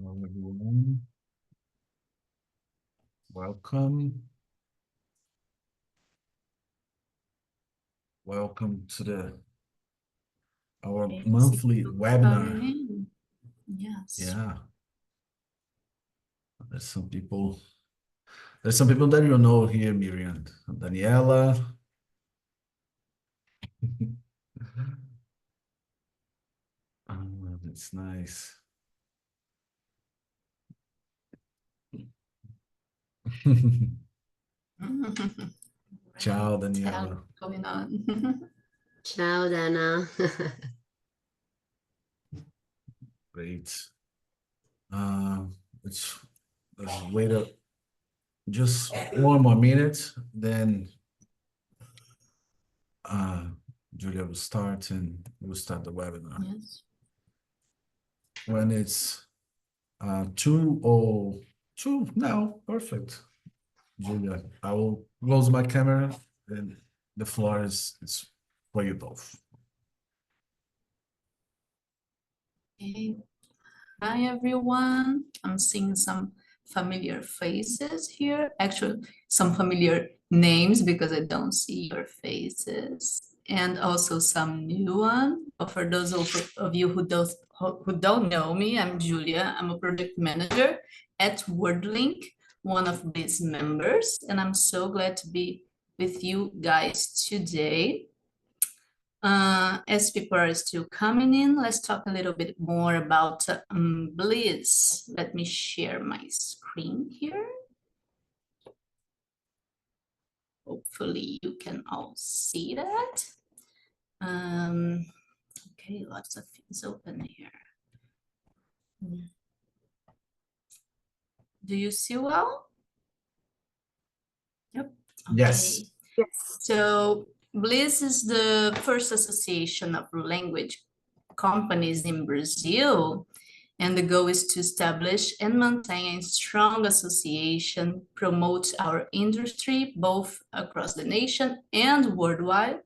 Hello, everyone. Welcome. Welcome to our monthly webinar. Yes. Yeah. There's some people that you know here, Miriam. Daniela. Oh, that's nice. Ciao, Daniela. Going on. Ciao, Dana. Great. Let's wait just one more minute, then Julia will start and we'll start the webinar. Yes. When it's 2:02 now, perfect. Julia, I will close my camera and the floor is for you both. Okay. Hi, everyone. I'm seeing some familiar faces here. Actually, some familiar names because I don't see your faces. And also some new one. But for those of you who don't know me, I'm Julia. I'm a project manager at WordLink, one of these members. And I'm so glad to be with you guys today. As people are still coming in, let's talk a little bit more about Bliss. Let me share my screen here. Hopefully you can all see that. Okay, lots of things open here. Do you see well? Yep. Okay. Yes. So Bliss is the first association of language companies in Brazil, and the goal is to establish and maintain a strong association, promote our industry both across the nation and worldwide,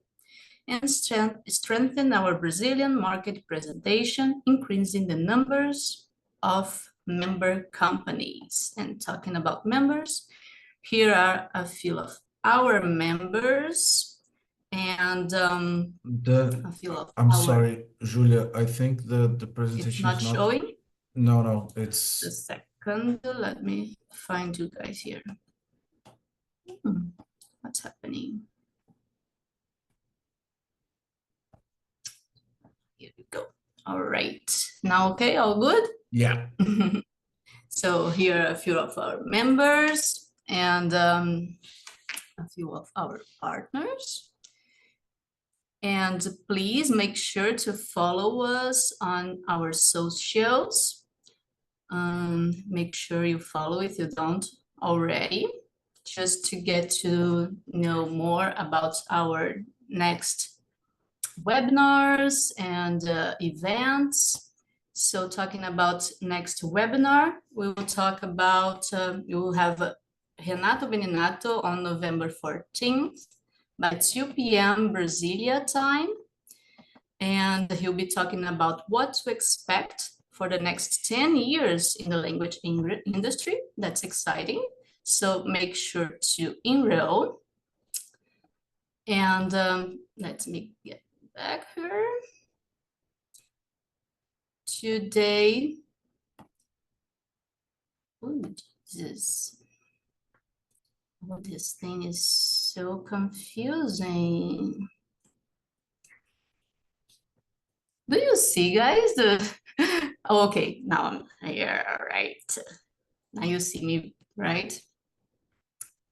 and strengthen our Brazilian market presentation, increasing the numbers of member companies. And talking about members, here are a few of our members, and a few of I'm our... sorry, Julia, I think the presentation It's not is not showing? No, it's A second, let me find you guys here. What's happening? Here we go. All right, now okay, all good? yeah. So here are a few of our members and a few of our partners. And please make sure to follow us on our socials. Make sure you follow if you don't already, just to get to know more about our next webinars and events. So talking about next webinar, we will talk about, we will have Renato Beninato on November 14th by 2 p.m. Brasilia time. And he'll be talking about what to expect for the next 10 years in the language industry. That's exciting. So make sure to enroll. And let me get back here. Today, oh, Jesus. Oh, this thing is so confusing. Do you see, guys? Oh, okay, now I'm here, all right. Now you see me, right?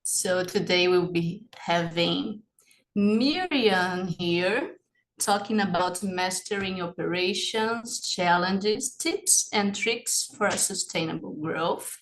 So today we'll be having Miriam here talking about mastering operations, challenges, tips, and tricks for sustainable growth.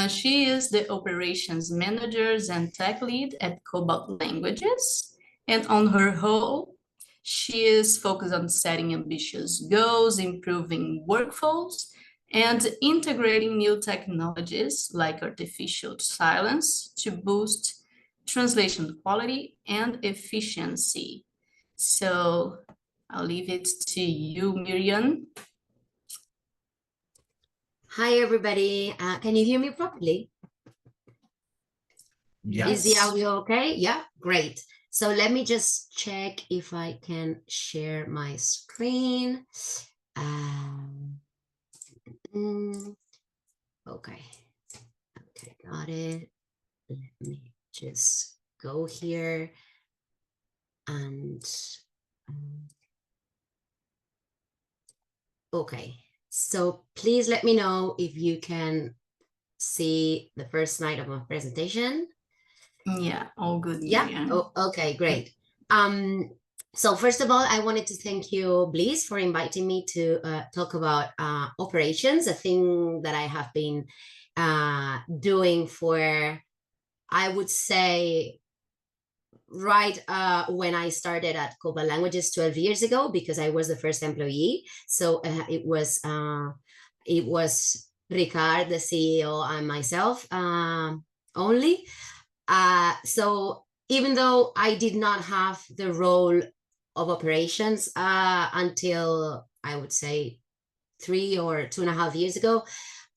She is the operations manager and tech lead at Cobalt Languages. And on her whole, she is focused on setting ambitious goals, improving workflows, and integrating new technologies like artificial silence to boost translation quality and efficiency. So I'll leave it to you, Miriam. Hi, everybody. Can you hear me properly? Is the Yes. audio okay? Yeah, great. So let me just check if I can share my screen. Okay. Okay, got it. Let me just go here and okay. So please let me know if you can see the first slide of my presentation. Yeah, all good. Yeah. Miriam. Oh, okay, great. So first of all, I wanted to thank you, Bliss, for inviting me to talk about operations, a thing that I have been doing for, I would say, right when I started at Global Languages 12 years ago, because I was the first employee. So it was Ricard, the CEO, and myself only. So even though I did not have the role of operations until I would say 3 or 2.5 years ago,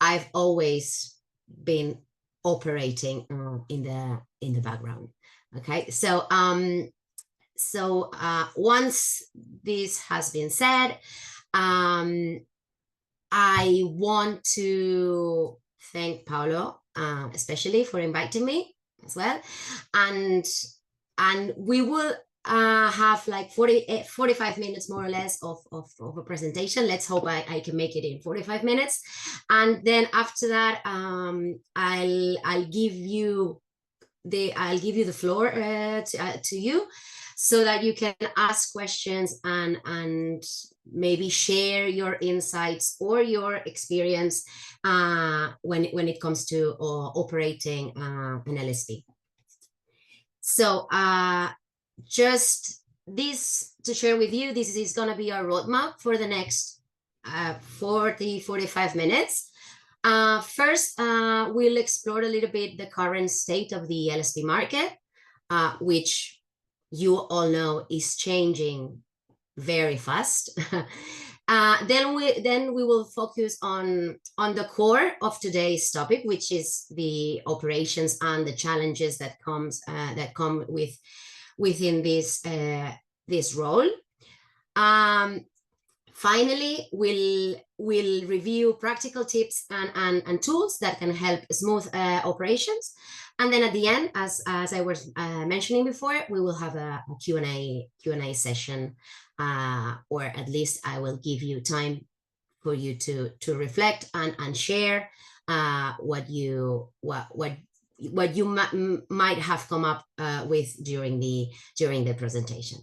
I've always been operating in the background. Okay, so once this has been said, I want to thank Paolo, especially for inviting me as well, and we will have like 45 minutes more or less of a presentation. Let's hope I can make it in 45 minutes, and then after that I'll give you the floor to you, so that you can ask questions and maybe share your insights or your experience when it comes to operating an LSP. So just this to share with you, this is going to be our roadmap for the next 45 minutes. First, we'll explore a little bit the current state of the LSP market, which you all know is changing very fast. Then we will focus on the core of today's topic, which is the operations and the challenges that come within this role. Finally, we'll review practical tips and tools that can help smooth operations. And then at the end, as I was mentioning before, we will have a Q&A session, or at least I will give you time for you to reflect and share what you might have come up with during the presentation.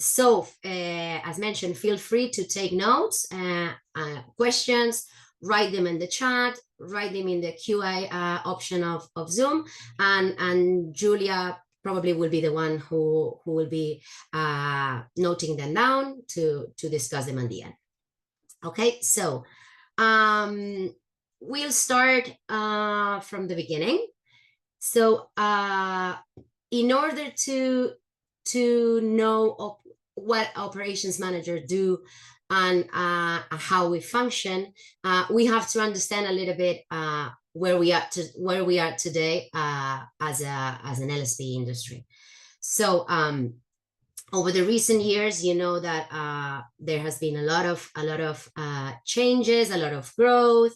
So as mentioned, feel free to take notes, questions, write them in the chat, write them in the QA option of Zoom, and Julia probably will be the one who will be noting them down to discuss them at the end. Okay, so we'll start from the beginning. So in order to know what operations managers do and how we function, we have to understand a little bit where we are today as an LSP industry. So over the recent years, you know that there has been a lot of changes, a lot of growth,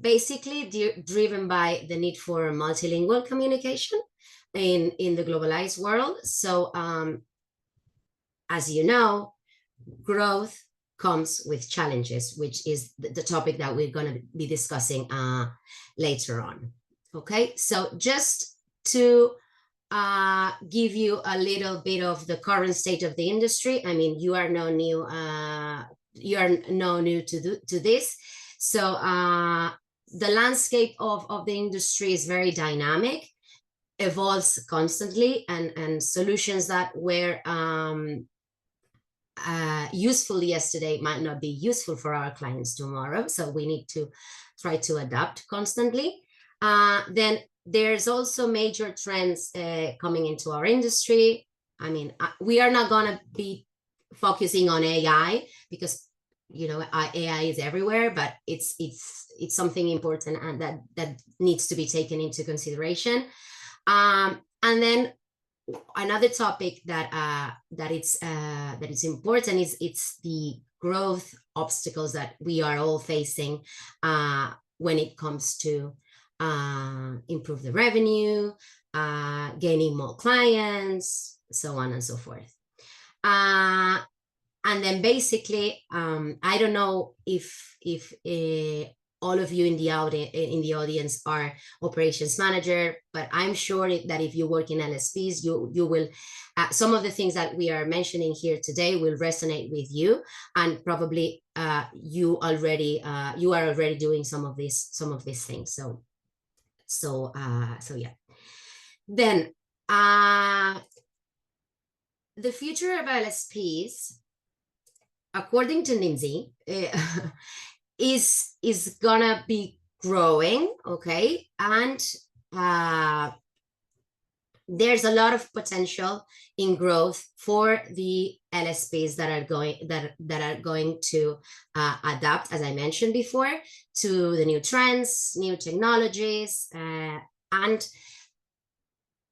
basically driven by the need for multilingual communication in the globalized world. So as you know, growth comes with challenges, which is the topic that we're going to be discussing later on. Okay, so just to give you a little bit of the current state of the industry. I mean, you are no new to this. So the landscape of the industry is very dynamic, evolves constantly, and solutions that were useful yesterday might not be useful for our clients tomorrow. So we need to try to adapt constantly. Then there's also major trends coming into our industry. I mean, we are not going to be focusing on AI because you know, AI is everywhere, but it's something important and that needs to be taken into consideration. And then another topic that it's important is it's the growth obstacles that we are all facing when it comes to improve the revenue, gaining more clients, so on and so forth. And then basically, I don't know if all of you in the audience are operations manager, but I'm sure that if you work in LSPs, you will, some of the things that we are mentioning here today will resonate with you, and probably you are already doing some of these things. So yeah. Then the future of LSPs, according to Nimsy, is gonna be growing, okay, and there's a lot of potential in growth for the LSPs that are going to adapt, as I mentioned before, to the new trends, new technologies, and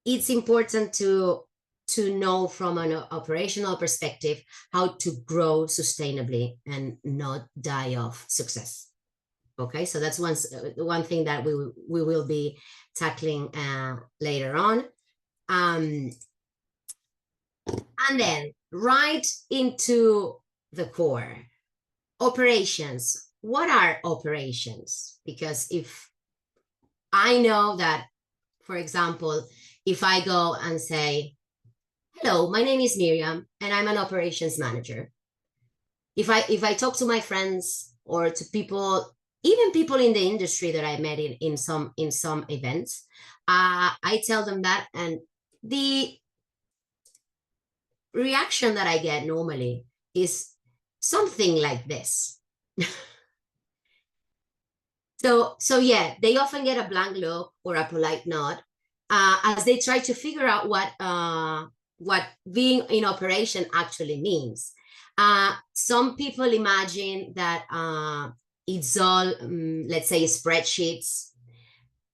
it's important to know from an operational perspective how to grow sustainably and not die of success. Okay, so that's one thing that we will be tackling later on. And then right into the core, operations. What are operations? Because if I know that, for example, if I go and say, hello, my name is Miriam, and I'm an operations manager. If I talk to my friends or to people, even people in the industry that I met in some events, I tell them that, and the reaction that I get normally is something like this. So yeah, they often get a blank look or a polite nod as they try to figure out what being in operation actually means. Some people imagine that it's all, let's say, spreadsheets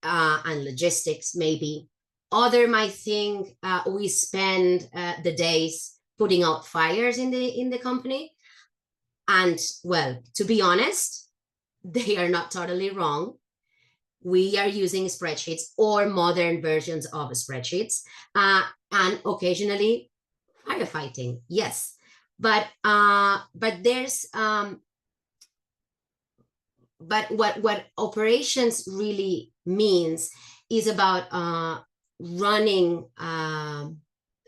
and logistics, maybe. Other might think we spend the days putting out fires in the company. And well, to be honest, they are not totally wrong. We are using spreadsheets or modern versions of spreadsheets, and occasionally firefighting, yes. But there's but what operations really means is about running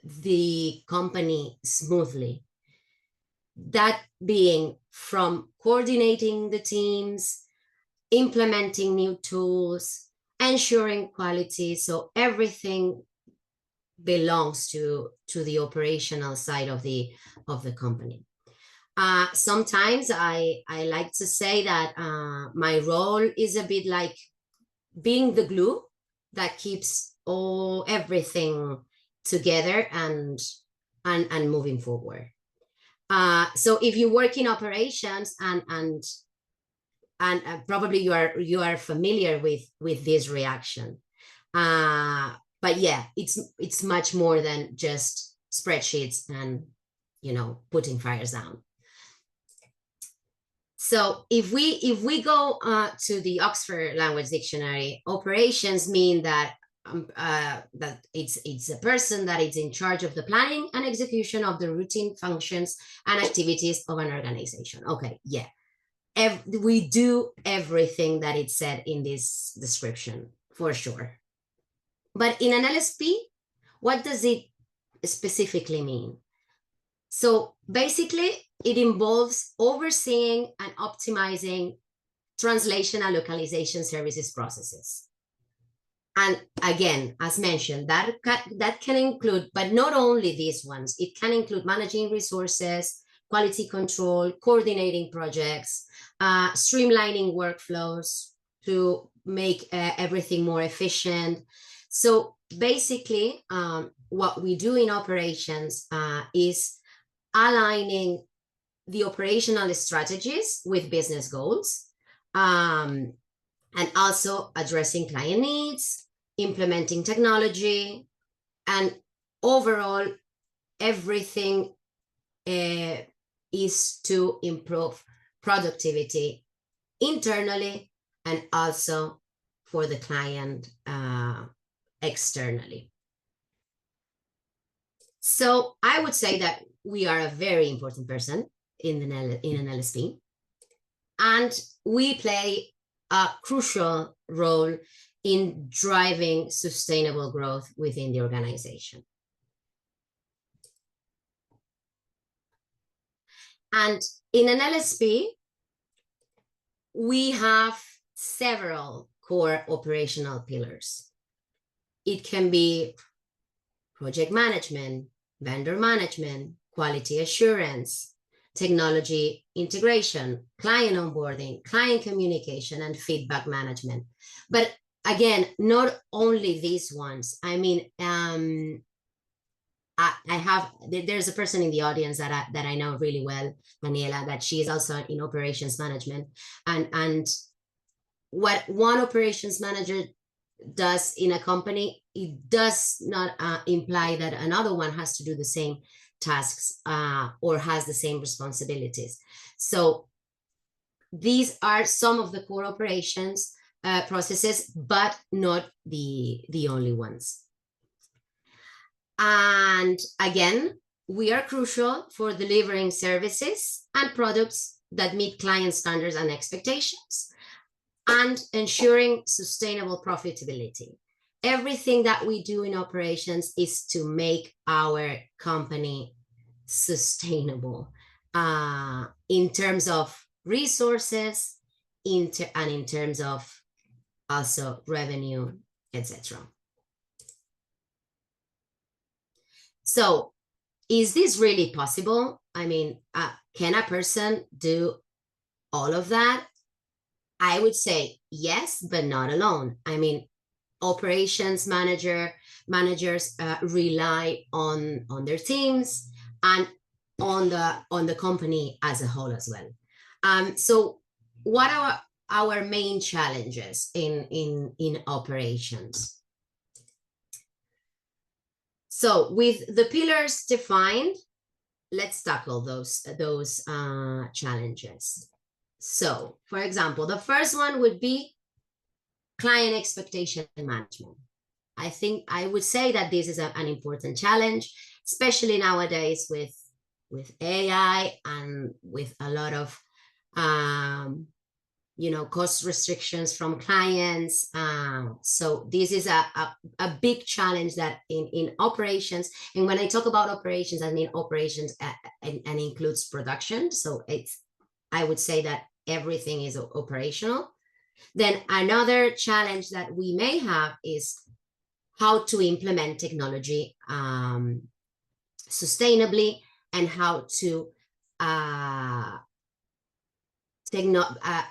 the company smoothly. That being from coordinating the teams, implementing new tools, ensuring quality. So everything belongs to the operational side of the company. Sometimes I like to say that my role is a bit like being the glue that keeps everything together and moving forward. So if you work in operations and probably you are familiar with this reaction, but yeah, it's much more than just spreadsheets and, you know, putting fires down. So if we go to the Oxford Language Dictionary, operations mean that that it's a person that is in charge of the planning and execution of the routine functions and activities of an organization. Okay, yeah. We do everything that it said in this description, for sure. But in an LSP, what does it specifically mean? So basically, it involves overseeing and optimizing translation and localization services processes. And again, as mentioned, that can include, but not only these ones, it can include managing resources, quality control, coordinating projects, streamlining workflows to make everything more efficient. So basically, what we do in operations is aligning the operational strategies with business goals, and also addressing client needs, implementing technology, and overall, everything is to improve productivity internally and also for the client externally. So I would say that we are a very important person in an LSP, and we play a crucial role in driving sustainable growth within the organization. And in an LSP, we have several core operational pillars. It can be project management, vendor management, quality assurance, technology integration, client onboarding, client communication, and feedback management. But again, not only these ones. I mean, there's a person in the audience that I know really well, Daniela, that she is also in operations management. And what one operations manager does in a company, it does not imply that another one has to do the same tasks or has the same responsibilities. So these are some of the core operations processes, but not the only ones. And again, we are crucial for delivering services and products that meet client standards and expectations and ensuring sustainable profitability. Everything that we do in operations is to make our company sustainable in terms of resources and in terms of also revenue, etc. So is this really possible? I mean, can a person do all of that? I would say yes, but not alone. I mean, operations managers rely on their teams and on the company as a whole as well. So what are our main challenges in operations? So with the pillars defined, let's tackle those challenges. So, for example, the first one would be client expectation management. I think I would say that this is an important challenge, especially nowadays with AI and with a lot of cost restrictions from clients. So this is a big challenge that in operations, and when I talk about operations, I mean operations and includes production. So I would say that everything is operational. Then another challenge that we may have is how to implement technology sustainably and how to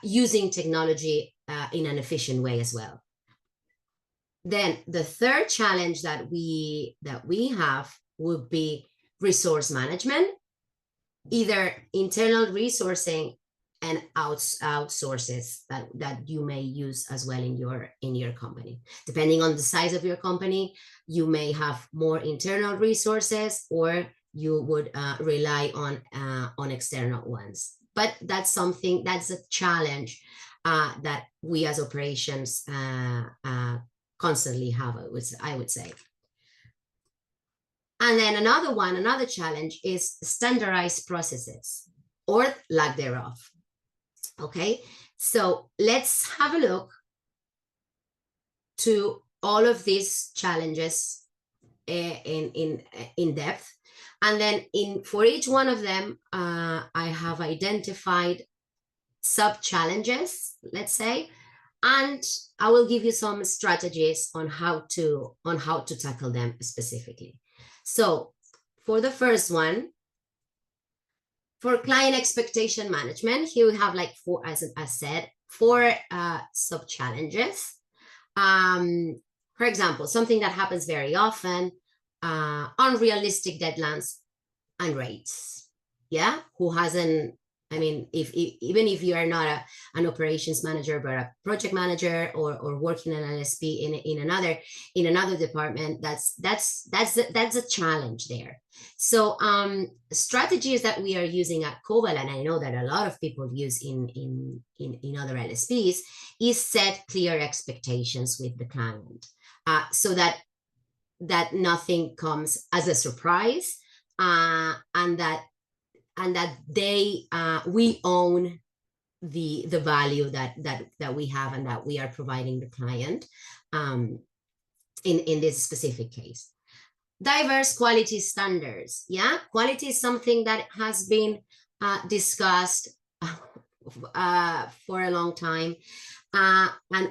using technology in an efficient way as well. Then the third challenge that we have would be resource management, either internal resourcing and outsources that you may use as well in your company. Depending on the size of your company, you may have more internal resources or you would rely on external ones. But that's a challenge that we as operations constantly have, I would say. And then another challenge is standardized processes or lack thereof. Okay, so let's have a look to all of these challenges in depth. And then for each one of them, I have identified sub-challenges, let's say, and I will give you some strategies on how to tackle them specifically. So for the first one, for client expectation management, here we have like four, as I said, four sub-challenges. For example, something that happens very often, unrealistic deadlines and rates. yeah, who hasn't, I mean, even if you are not an operations manager, but a project manager or working in an LSP in another department, that's a challenge there. So strategies that we are using at Cobalt, and I know that a lot of people use in other LSPs, is set clear expectations with the client, so that nothing comes as a surprise, and that we own the value that we have and that we are providing the client, in this specific case. Diverse quality standards. Yeah, quality is something that has been discussed for a long time, and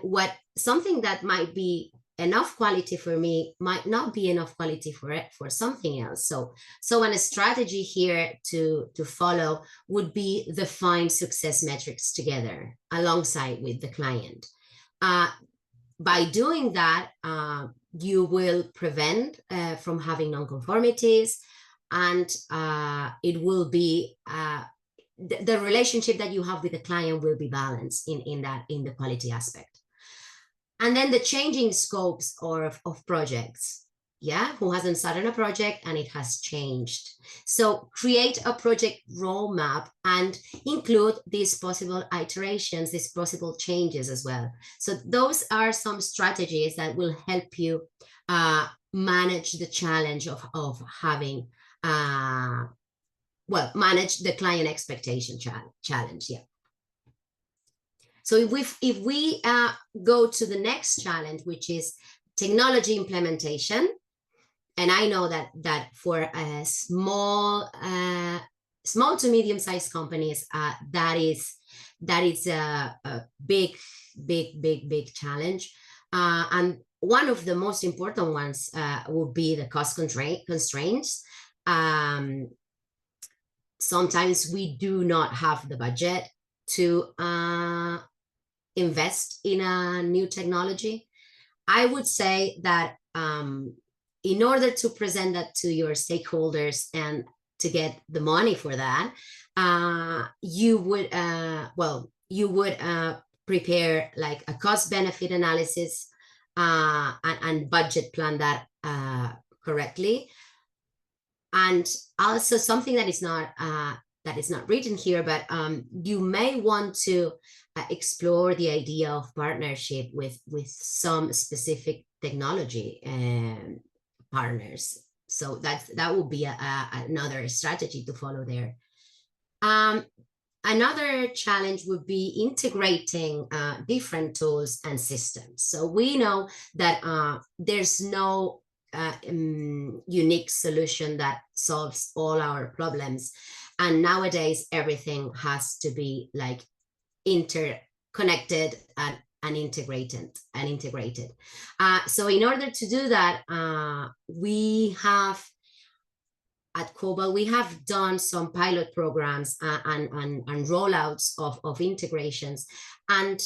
something that might be enough quality for me might not be enough quality for something else. So a strategy here to follow would be define success metrics together alongside with the client. By doing that, you will prevent from having non-conformities, and it will be the relationship that you have with the client will be balanced in the quality aspect. And then the changing scopes of projects. Yeah, who hasn't started a project and it has changed. So create a project roadmap and include these possible iterations, these possible changes as well. So those are some strategies that will help you manage the challenge of having, manage the client expectation challenge, yeah. So if we go to the next challenge, which is technology implementation, and I know that for a small to medium-sized companies, that is a big challenge, and one of the most important ones would be the cost constraints. Sometimes we do not have the budget to invest in a new technology. I would say that in order to present that to your stakeholders and to get the money for that, you would prepare like a cost benefit analysis and budget plan that correctly. And also something that is not written here, but you may want to explore the idea of partnership with some specific technology partners. So that would be another strategy to follow there. Another challenge would be integrating different tools and systems. So we know that there's no unique solution that solves all our problems. And nowadays, everything has to be like interconnected and integrated. So in order to do that, we have at Cobalt, we have done some pilot programs and rollouts of integrations, and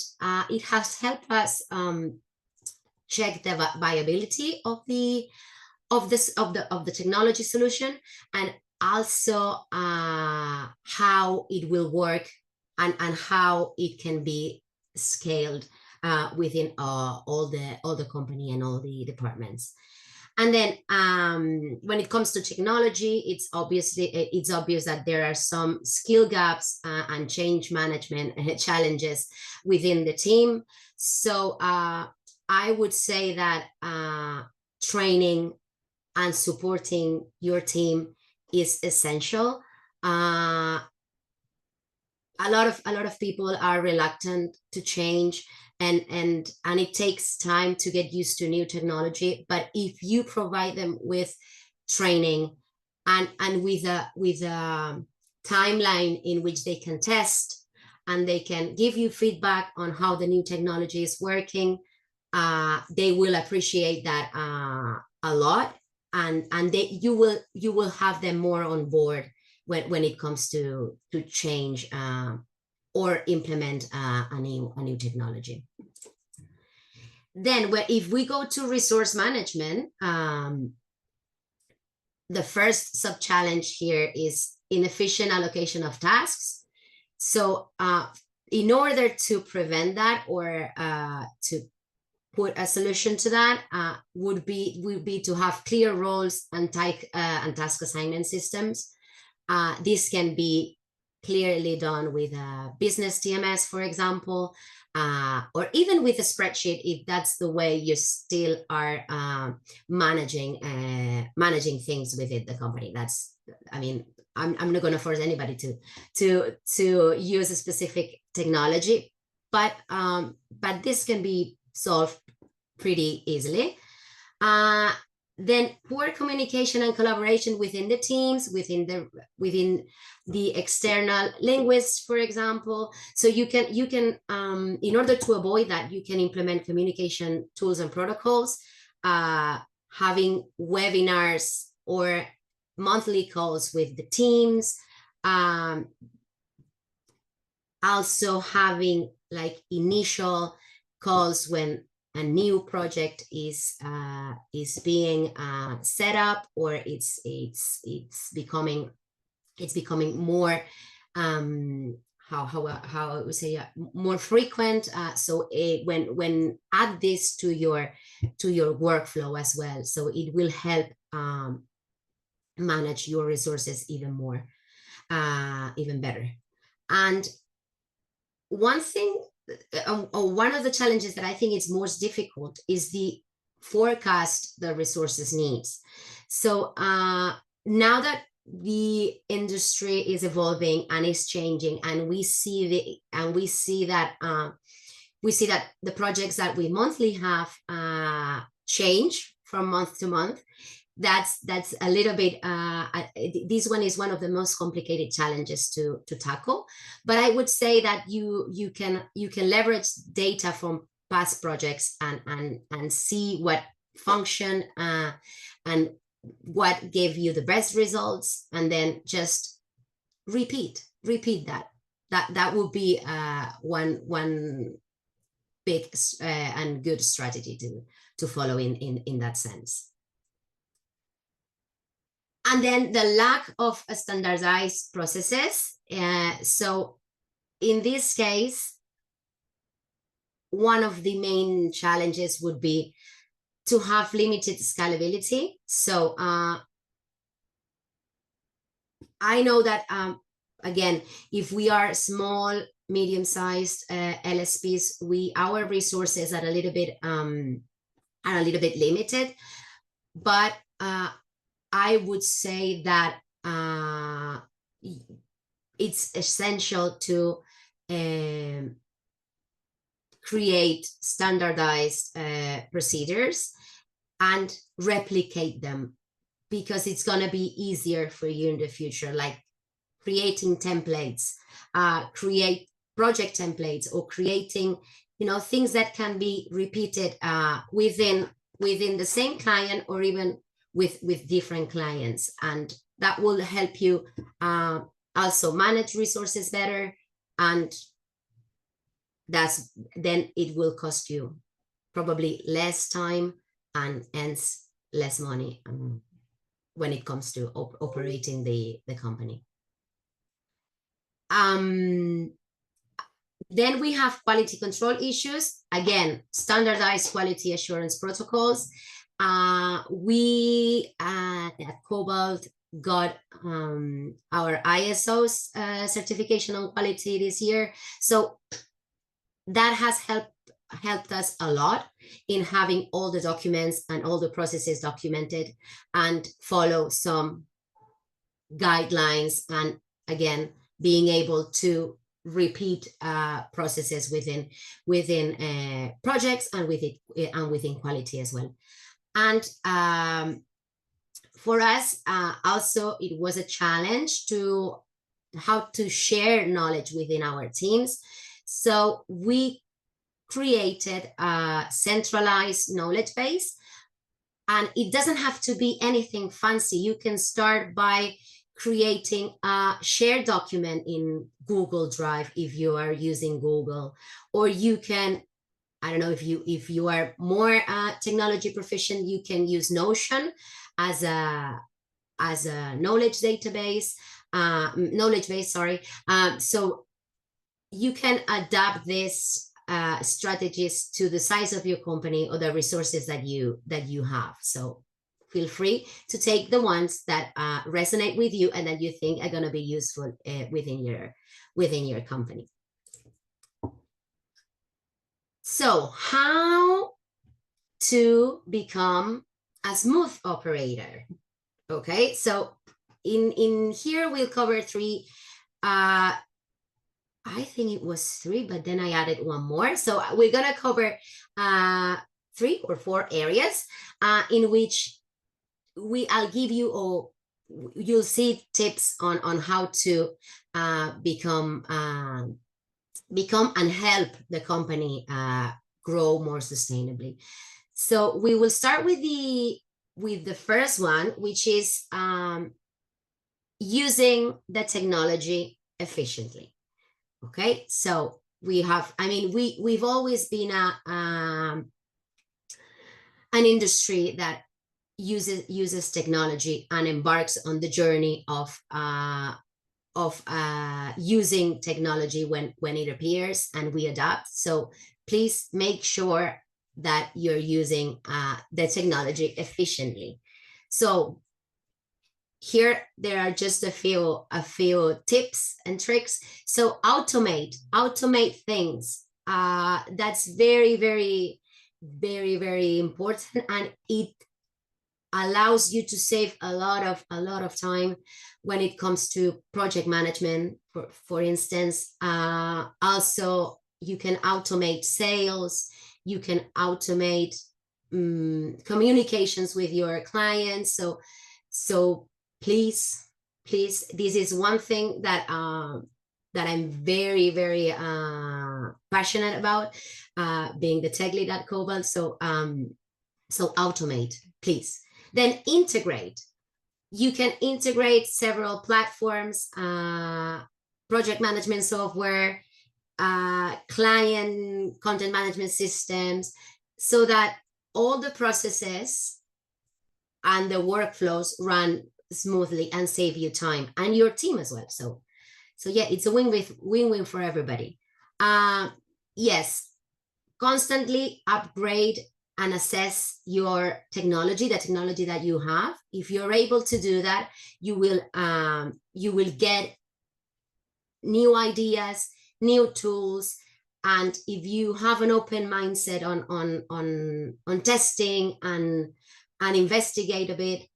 it has helped us check the viability of the technology solution, and also how it will work and how it can be scaled within all the company and all the departments. And then when it comes to technology, it's obvious that there are some skill gaps and change management challenges within the team. So I would say that training and supporting your team is essential. A lot of people are reluctant to change, and it takes time to get used to new technology. But if you provide them with training and with a timeline in which they can test and they can give you feedback on how the new technology is working, they will appreciate that a lot, and you will have them more on board when it comes to change or implement a new technology. Then if we go to resource management, the first sub-challenge here is inefficient allocation of tasks. So in order to prevent that, or to put a solution to that, would be to have clear roles and task assignment systems. This can be clearly done with a business TMS, for example, or even with a spreadsheet, if that's the way you still are managing things within the company. That's, I mean, I'm not going to force anybody to use a specific technology, but this can be solved pretty easily. Then poor communication and collaboration within the teams, within the external linguists, for example. So you can in order to avoid that, you can implement communication tools and protocols, having webinars or monthly calls with the teams, also having like initial calls when a new project is being set up, or it's becoming more how I would say more frequent. So when add this to your workflow as well, so it will help manage your resources even more, even better. And one thing, one of the challenges that I think is most difficult is the forecast the resources needs. So now that the industry is evolving and is changing, and we see that the projects that we monthly have change from month to month. That's a little bit, this one is one of the most complicated challenges to tackle. But I would say that you can leverage data from past projects and see what function and what gave you the best results, and then just repeat that. That would be one big and good strategy to follow in that sense. And then the lack of standardized processes. So in this case, one of the main challenges would be to have limited scalability. So I know that, again, if we are small, medium-sized LSPs, our resources are a little bit limited, but I would say that it's essential to create standardized procedures and replicate them, because it's going to be easier for you in the future, like creating templates, create project templates, or creating, things that can be repeated within the same client, or even with different clients. And that will help you also manage resources better, and then it will cost you probably less time and hence less money when it comes to operating the company. Then we have quality control issues. Again, standardized quality assurance protocols. We at Cobalt got our ISO certification on quality this year. So that has helped us a lot in having all the documents and all the processes documented and follow some guidelines, and again, being able to repeat processes within projects and within quality as well. And for us, also, it was a challenge to how to share knowledge within our teams. So we created a centralized knowledge base, and it doesn't have to be anything fancy. You can start by creating a shared document in Google Drive if you are using Google, or you can, I don't know, if you are more technology proficient, you can use Notion as a knowledge database. knowledge base, sorry. So you can adapt this strategies to the size of your company or the resources that you have. So feel free to take the ones that resonate with you and that you think are going to be useful within your company. So how to become a smooth operator? Okay, so in here we'll cover three. I think it was three, but then I added one more. So we're gonna cover 3 or 4 areas in which I'll give you, or you'll see tips on how to become and help the company grow more sustainably. So we will start with the first one, which is using the technology efficiently. Okay, so we have, I mean, we've always been an industry that uses technology and embarks on the journey of using technology when it appears, and we adapt. So please make sure that you're using the technology efficiently. So here there are just a few tips and tricks. So automate things. That's very, very, very, very important, and it allows you to save a lot of time when it comes to project management, for instance. Also, you can automate sales. You can automate communications with your clients. So please, this is one thing that I'm very, very passionate about, being the tech lead at Cobalt. So automate, please. Then integrate. You can integrate several platforms, project management software, client content management systems, so that all the processes and the workflows run smoothly and save you time and your team as well. So yeah, it's a win-win for everybody. Yes, constantly upgrade and assess your technology, the technology that you have. If you're able to do that, you will get new ideas, new tools. And if you have an open mindset on testing and investigate a bit,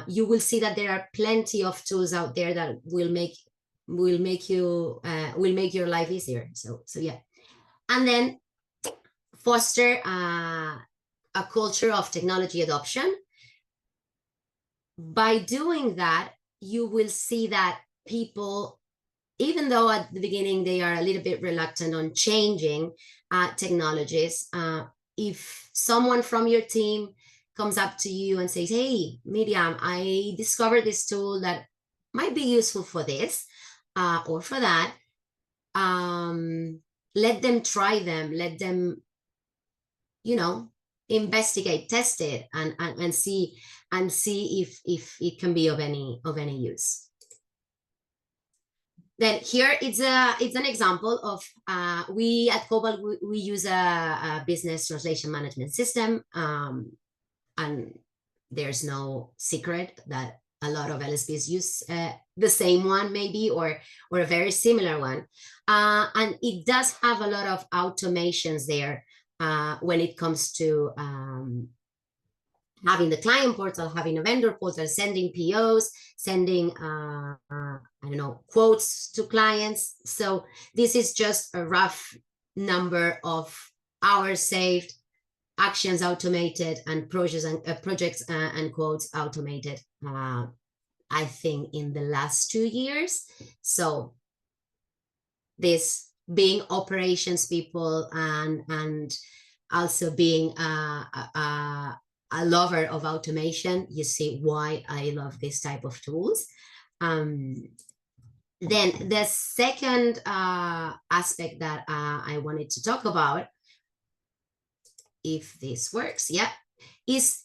you will see that there are plenty of tools out there that will make your life easier. So yeah. And then foster a culture of technology adoption. By doing that, you will see that people, even though at the beginning they are a little bit reluctant on changing technologies, if someone from your team comes up to you and says, hey, Miriam, I discovered this tool that might be useful for this or for that, let them try them, let them, investigate, test it, and see if it can be of any use. Then here it's an example of we at Cobalt we use a business translation management system, and there's no secret that a lot of LSPs use the same one maybe, or a very similar one, and it does have a lot of automations there when it comes to having the client portal, having a vendor portal, sending POs, sending quotes to clients. So this is just a rough number of hours saved, actions automated, and projects and quotes automated, I think in the last 2 years. So this being operations people and also being a lover of automation, you see why I love this type of tools. Then the second aspect that I wanted to talk about, if this works, yeah, is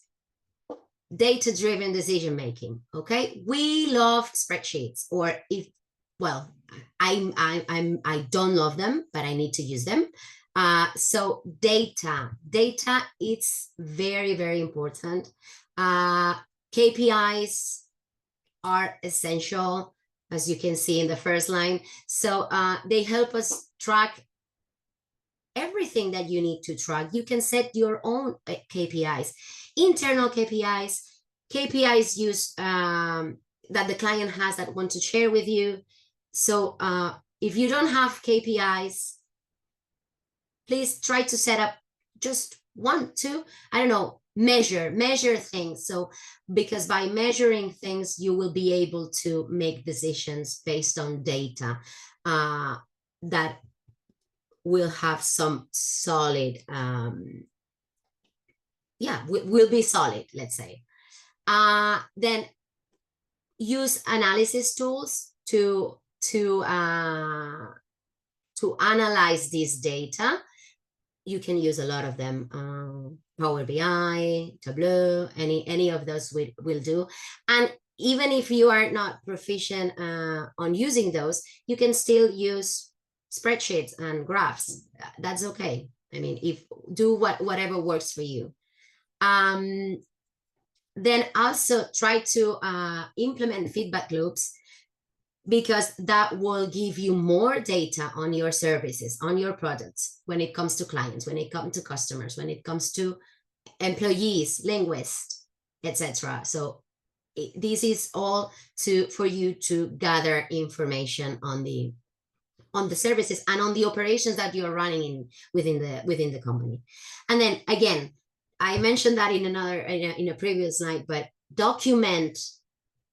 data-driven decision making. Okay, we love spreadsheets, or if, well, I don't love them, but I need to use them. So data, it's very, very important. KPIs are essential, as you can see in the first line. So they help us track everything that you need to track. You can set your own KPIs, internal KPIs, KPIs used that the client has that want to share with you. So if you don't have KPIs, please try to set up just 1, 2, I don't know, measure things. So because by measuring things, you will be able to make decisions based on data that will have some solid, will be solid, let's say. Then use analysis tools to analyze this data. You can use a lot of them. Power BI, Tableau, any of those will do. And even if you are not proficient on using those, you can still use spreadsheets and graphs. That's okay. I mean, do whatever works for you. Then also try to implement feedback loops, because that will give you more data on your services, on your products, when it comes to clients, when it comes to customers, when it comes to employees, linguists, etc. So this is all for you to gather information on the services and on the operations that you're running within the company. And then again, I mentioned that in a previous slide, but document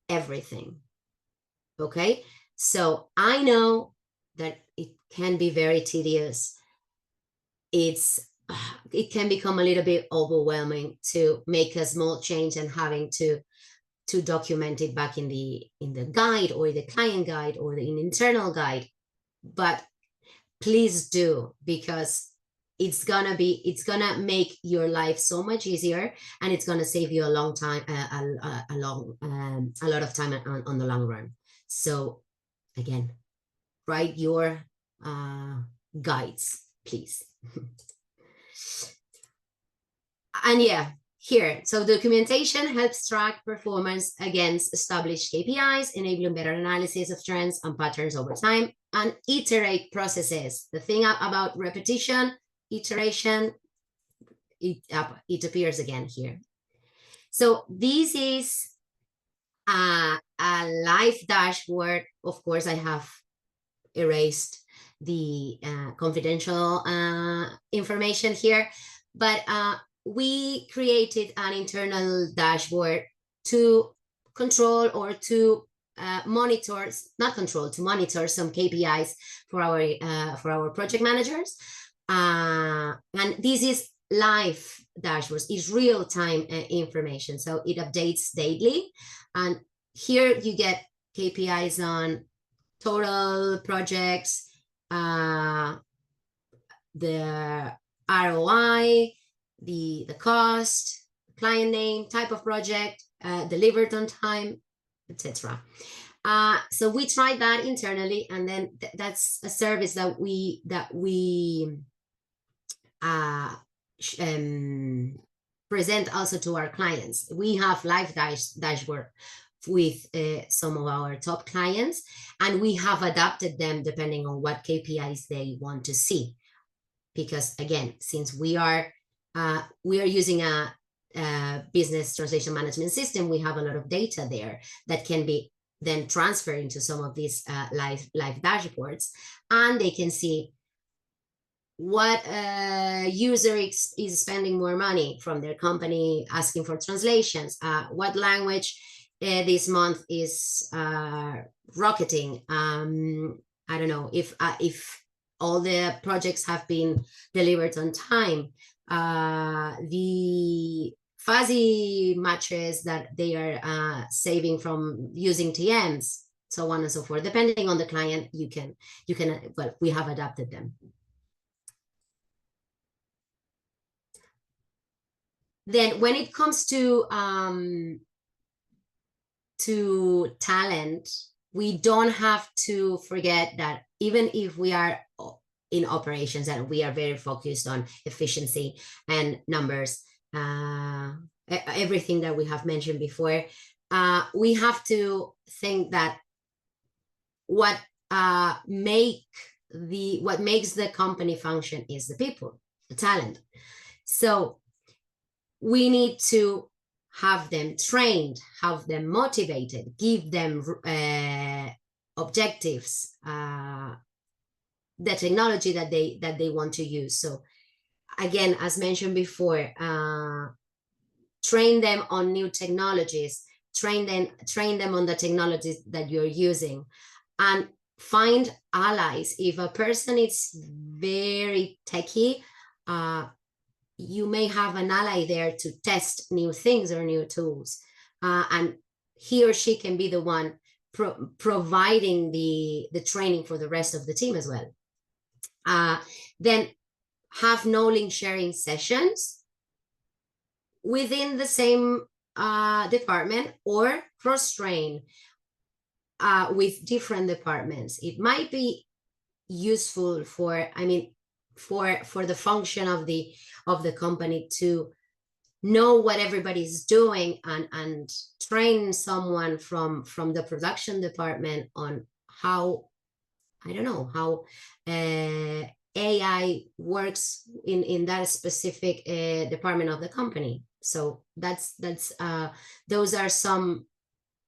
everything. Okay, so I know that it can be very tedious. It can become a little bit overwhelming to make a small change and having to document it back in the guide, or the client guide, or the internal guide. But please do, because it's gonna make your life so much easier, and it's gonna save you a lot of time on the long run. So again, write your guides, please. And yeah, here, so documentation helps track performance against established KPIs, enabling better analysis of trends and patterns over time, and iterate processes. The thing about repetition, iteration, it appears again here. So this is a live dashboard. Of course, I have erased the confidential information here, but we created an internal dashboard to control, or to monitor some KPIs for our project managers. And this is live dashboards, it's real-time information, so it updates daily. And here you get KPIs on total projects, the ROI, the cost, client name, type of project, delivered on time, etc. So we tried that internally, and then that's a service that we present also to our clients. We have live dashboard with some of our top clients, and we have adapted them depending on what KPIs they want to see. Because again, since we are using a business translation management system, we have a lot of data there that can be then transferred into some of these live dashboards, and they can see what user is spending more money from their company asking for translations, what language this month is rocketing. I don't know if all the projects have been delivered on time, the fuzzy matches that they are saving from using TMs, so on and so forth. Depending on the client, you can well, we have adapted them. Then when it comes to talent, we don't have to forget that even if we are in operations and we are very focused on efficiency and numbers, everything that we have mentioned before, we have to think that what makes the company function is the people, the talent. So we need to have them trained, have them motivated, give them objectives, the technology that they want to use. So again, as mentioned before, train them on new technologies, train them on the technologies that you're using, and find allies. If a person is very techy, you may have an ally there to test new things or new tools, and he or she can be the one providing the training for the rest of the team as well. Then have knowledge sharing sessions within the same department, or cross-train with different departments. It might be useful for, for the function of the company to know what everybody's doing, and train someone from the production department on how, I don't know, how AI works in that specific department of the company. So those are some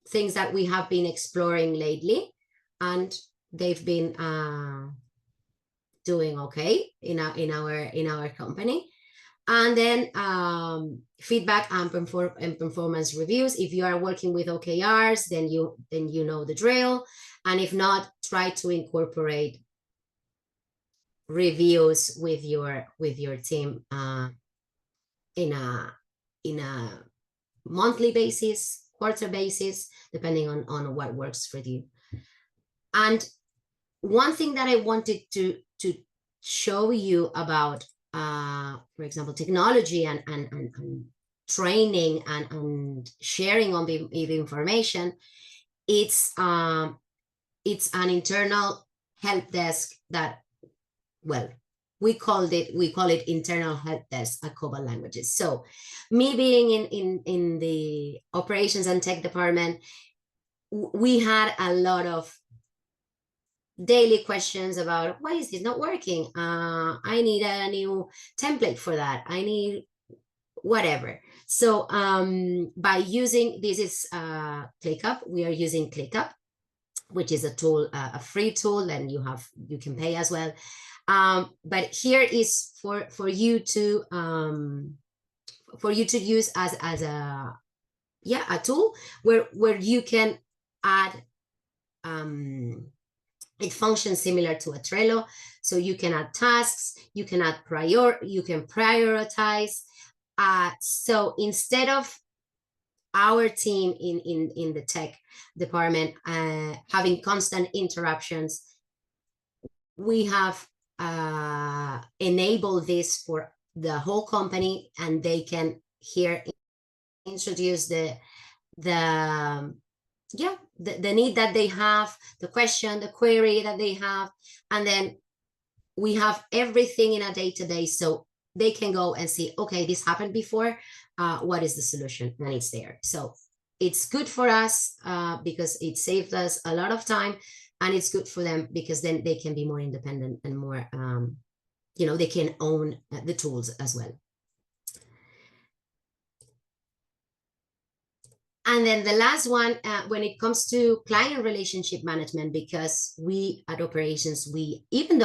things that we have been exploring lately, and they've been doing okay in our company. And then feedback and performance reviews. If you are working with OKRs, then you know the drill. And if not, try to incorporate reviews with your team in a monthly basis, quarter basis, depending on what works for you. And one thing that I wanted to show you about, for example, technology and training and sharing of information, it's an internal help desk that, well, we call it internal help desk at Cobalt Languages. So me being in the operations and tech department, we had a lot of daily questions about, why is this not working? I need a new template for that. I need whatever. So by using, this is ClickUp, we are using ClickUp, which is a tool, a free tool, and you can pay as well. But here is for you to use as a tool where you can add, it functions similar to a Trello. So you can add tasks, you can add you can prioritize. So instead of our team in the tech department having constant interruptions, we have enabled this for the whole company, and they can here introduce the need that they have, the question, the query that they have, and then we have everything in a database, so they can go and see, okay, this happened before, what is the solution? And it's there. So it's good for us because it saved us a lot of time, and it's good for them because then they can be more independent and more, they can own the tools as well. And then the last one, when it comes to client relationship management, because we at operations, even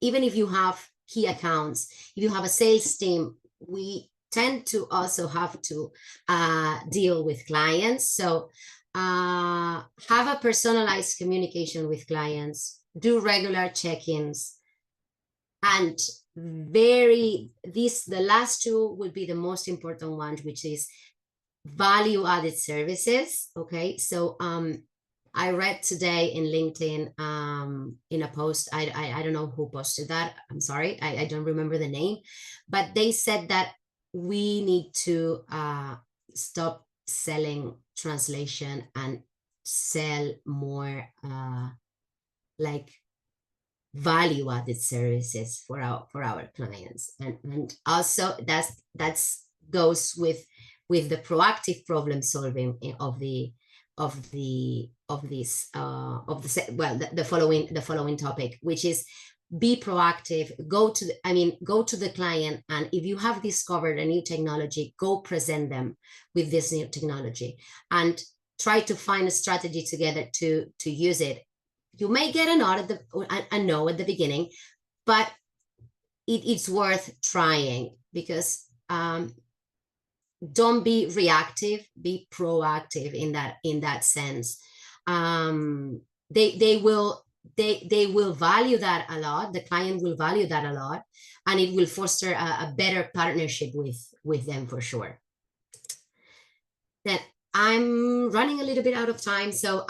if you have key accounts, if you have a sales team, we tend to also have to deal with clients. So have a personalized communication with clients, do regular check-ins, and the last two would be the most important ones, which is value-added services. Okay, so I read today in LinkedIn in a post, I don't know who posted that, I'm sorry, I don't remember the name, but they said that we need to stop selling translation and sell more like value-added services for our clients, and also that's goes with the proactive problem solving of the following topic, which is be proactive. Go to the client, and if you have discovered a new technology, go present them with this new technology and try to find a strategy together to use it. You may get a no at the beginning, but it's worth trying, because don't be reactive, be proactive in that sense. They will value that a lot. The client will value that a lot, and it will foster a better partnership with them for sure. Then I'm running a little bit out of time, so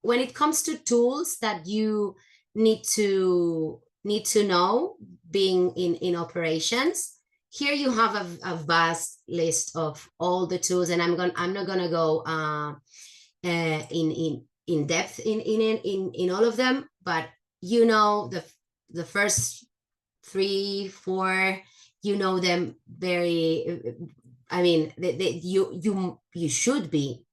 when it comes to tools that you need to know being in operations, here you have a vast list of all the tools, and I'm not gonna go in depth in all of them, but you know the first 3, 4, you know them very. I mean, you should be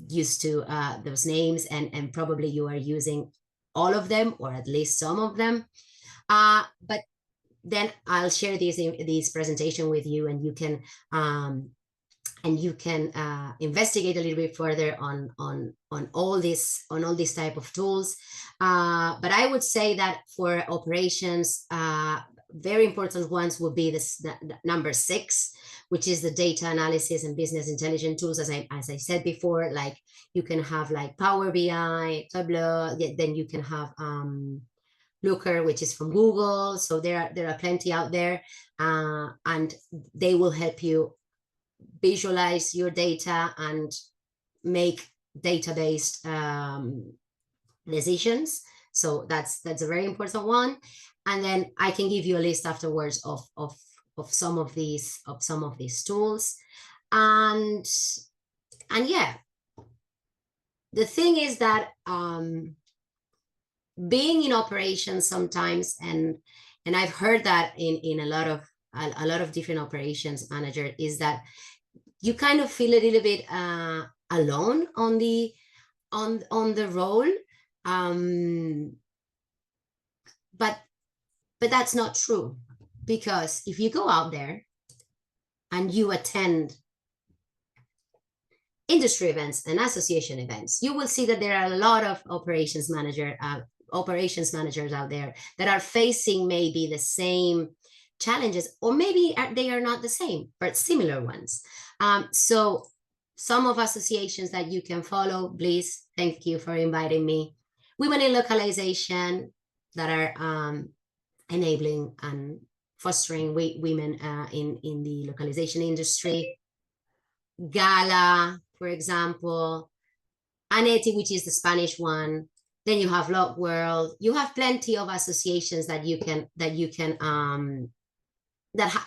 used to those names, and probably you are using all of them, or at least some of them. But then I'll share this presentation with you, and you can investigate a little bit further on all these type of tools. But I would say that for operations, very important ones would be this number 6, which is the data analysis and business intelligence tools. As I said before, like you can have like Power BI, Tableau, then you can have Looker, which is from Google. So there are plenty out there, and they will help you visualize your data and make data-based decisions. So that's a very important one. And then I can give you a list afterwards of some of these tools. And yeah, the thing is that being in operations sometimes, and I've heard that in a lot of different operations managers, is that you kind of feel a little bit alone on the role, but that's not true, because if you go out there and you attend industry events and association events, you will see that there are a lot of operations managers out there that are facing maybe the same challenges, or maybe they are not the same, but similar ones. So some of associations that you can follow, please, thank you for inviting me. Women in localization, that are enabling and fostering women in the localization industry. Gala, for example, ANETI, which is the Spanish one. Then you have Log World. You have plenty of associations that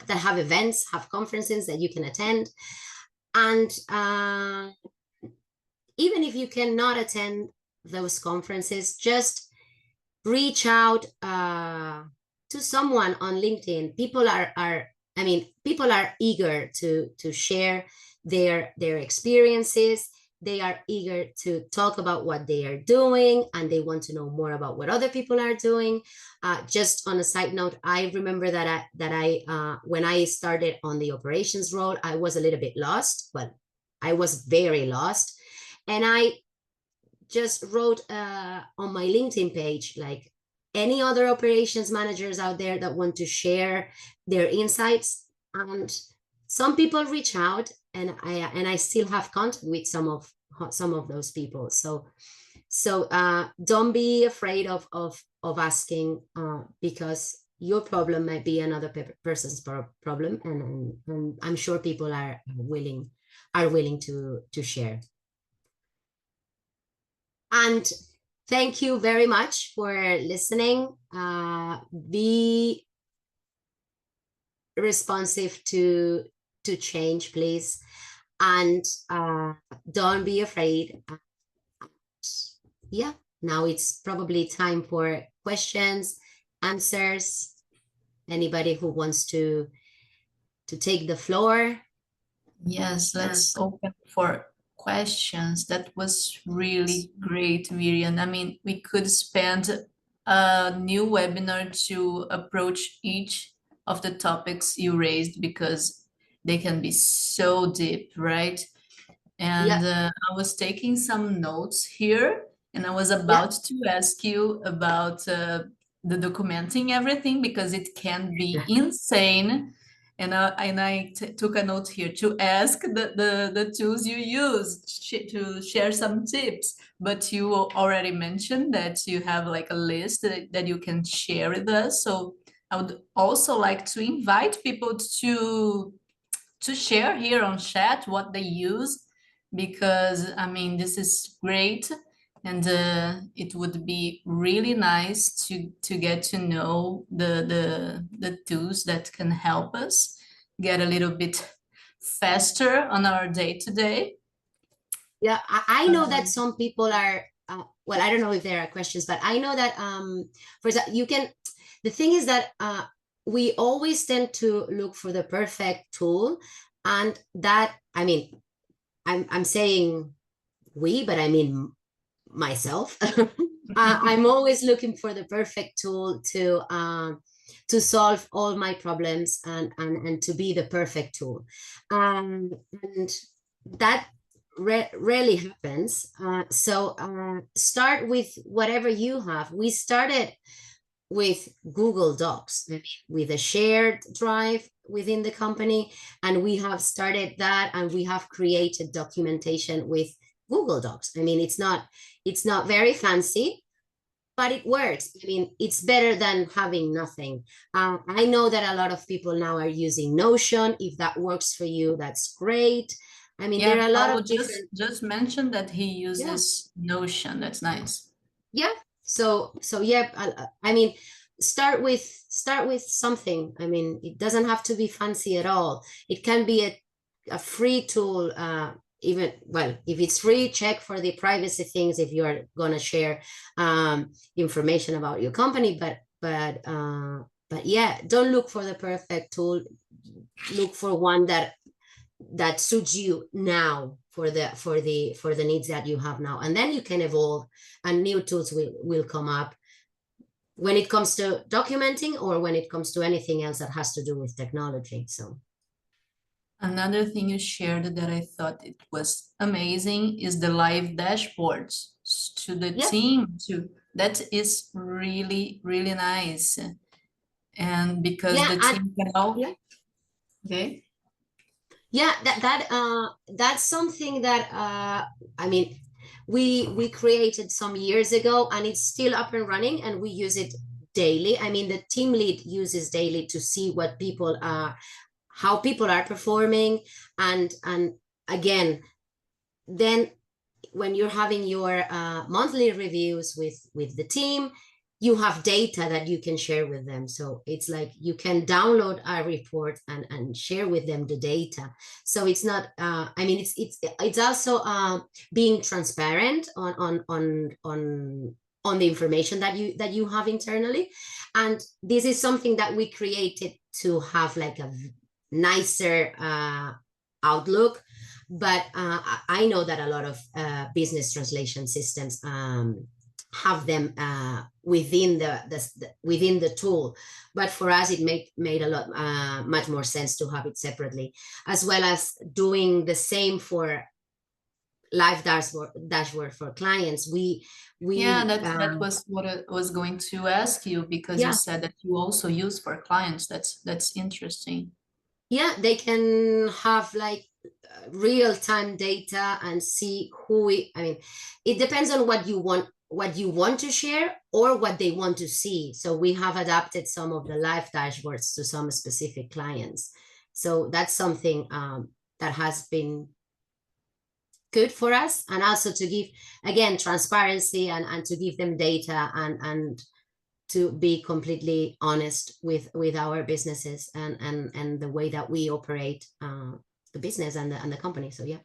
have events, have conferences that you can attend. And even if you cannot attend those conferences, just reach out to someone on LinkedIn. People are eager to share their experiences. They are eager to talk about what they are doing, and they want to know more about what other people are doing. Just on a side note, I remember that when I started on the operations role, I was a little bit lost, but I was very lost. And I just wrote on my LinkedIn page, like, any other operations managers out there that want to share their insights. And some people reach out, and I still have contact with some of those people. So don't be afraid of asking, because your problem might be another person's problem, and I'm sure people are willing to share. And thank you very much for listening. Be responsive to change, please, and don't be afraid. Yeah, now it's probably time for questions, answers. Anybody who wants to take the floor? Yes, let's open for questions. That was really great, Miriam. I mean, we could spend a new webinar to approach each of the topics you raised because they can be so deep, right? And I was taking some notes here, and I was about to ask you about the documenting everything because it can be insane. And I took a note here to ask the tools you use to share some tips. But you already mentioned that you have like a list that you can share with us. So I would also like to invite people to share here on chat what they use, because I mean, this is great. And it would be really nice to get to know the tools that can help us get a little bit faster on our day-to-day. Yeah, I know that some people are, well, I don't know if there are questions, but I know that for example, you can, the thing is that we always tend to look for the perfect tool, and that, I mean, I'm saying we, but I mean myself. I'm always looking for the perfect tool to solve all my problems and to be the perfect tool. And that rarely happens. So start with whatever you have. We started with Google Docs, with a shared drive within the company, and we have started that, and we have created documentation with Google Docs. I mean, it's not very fancy, but it works. I mean, it's better than having nothing. I know that a lot of people now are using Notion. If that works for you, that's great. I mean, there are a lot of different... just mentioned that he uses Notion. That's nice. Yeah. So yeah, I mean, start with something. I mean, it doesn't have to be fancy at all. It can be a free tool. Even, well, if it's free, check for the privacy things if you're gonna share information about your company. But yeah, don't look for the perfect tool. Look for one that suits you now for the needs that you have now, and then you can evolve, and new tools will come up when it comes to documenting or when it comes to anything else that has to do with technology. So another thing you shared that I thought it was amazing is the live dashboards to the team too. That is really, really nice. And because the team can all... Okay. Yeah, that's something that I mean, we created some years ago, and it's still up and running, and we use it daily. I mean, the team lead uses daily to see what people are, how people are performing, and again, then when you're having your monthly reviews with the team, you have data that you can share with them. So it's like you can download a report and share with them the data. So it's not, I mean, it's also being transparent on the information that you have internally. And this is something that we created to have like a nicer outlook. But I know that a lot of business translation systems have them within the tool, but for us it made a lot much more sense to have it separately, as well as doing the same for live dashboard for clients. That was what I was going to ask you, because you said that you also use for clients. That's interesting. Yeah, they can have like real-time data and see I mean, it depends on what you want to share or what they want to see. So we have adapted some of the live dashboards to some specific clients. So that's something that has been good for us, and also to give, again, transparency and to give them data and to be completely honest with our businesses and the way that we operate the business and the company. So yeah.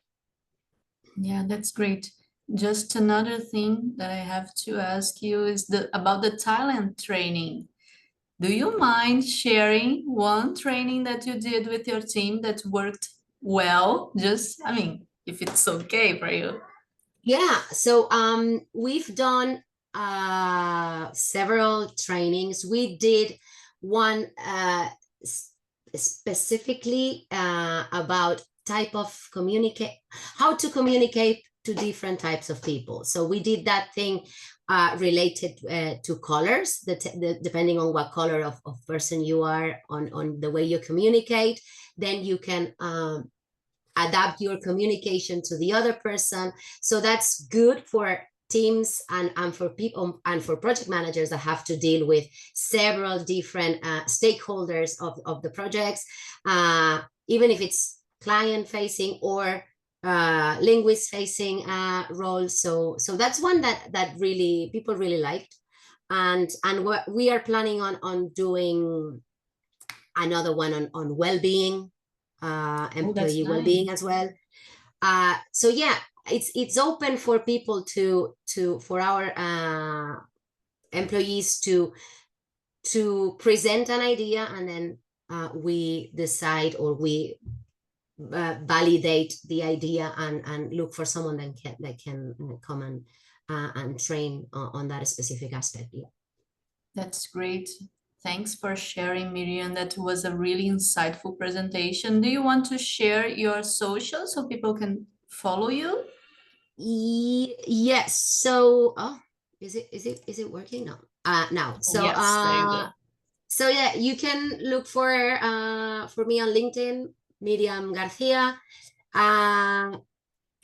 Yeah, that's great. Just another thing that I have to ask you is about the talent training. Do you mind sharing one training that you did with your team that worked well? Just, I mean, if it's okay for you. Yeah, so we've done several trainings. We did one specifically about how to communicate to different types of people. So we did that thing related to colors, depending on what color of person you are, on the way you communicate. Then you can adapt your communication to the other person. So that's good for teams and for people and for project managers that have to deal with several different stakeholders of the projects, even if it's client facing or linguist facing roles. So that's one that really people really liked, and what we are planning on doing another one on well-being, employee well-being as well. So yeah, it's open for people for our employees to present an idea, and then we decide, or we validate the idea and look for someone that can come and train on that specific aspect. Yeah. That's great. Thanks for sharing, Miriam. That was a really insightful presentation. Do you want to share your social so people can follow you? Yes. So, is it working now? Now. So, yes, there you go. So yeah, you can look for me on LinkedIn, Miriam Garcia, and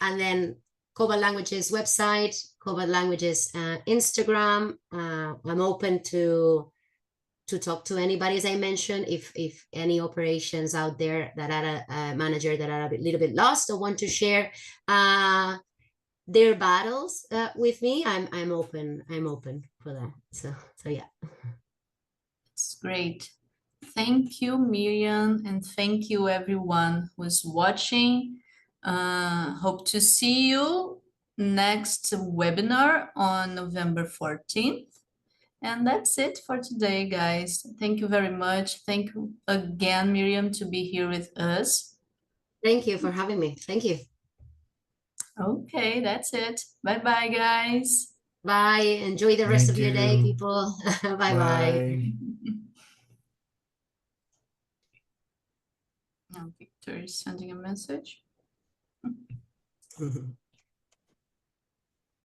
then Cobalt Languages website, Cobalt Languages Instagram. I'm open to talk to anybody, as I mentioned. If any operations out there that are a manager that are a little bit lost or want to share their battles with me, I'm open for that. So yeah. It's great. Thank you, Miriam, and thank you everyone who's watching. Hope to see you next webinar on November 14th. And that's it for today, guys. Thank you very much. Thank you again, Miriam, to be here with us. Thank you for having me. Thank you. Okay, that's it. Bye-bye, guys. Bye. Enjoy the rest of your day, people. Bye-bye. Now Victor is sending a message.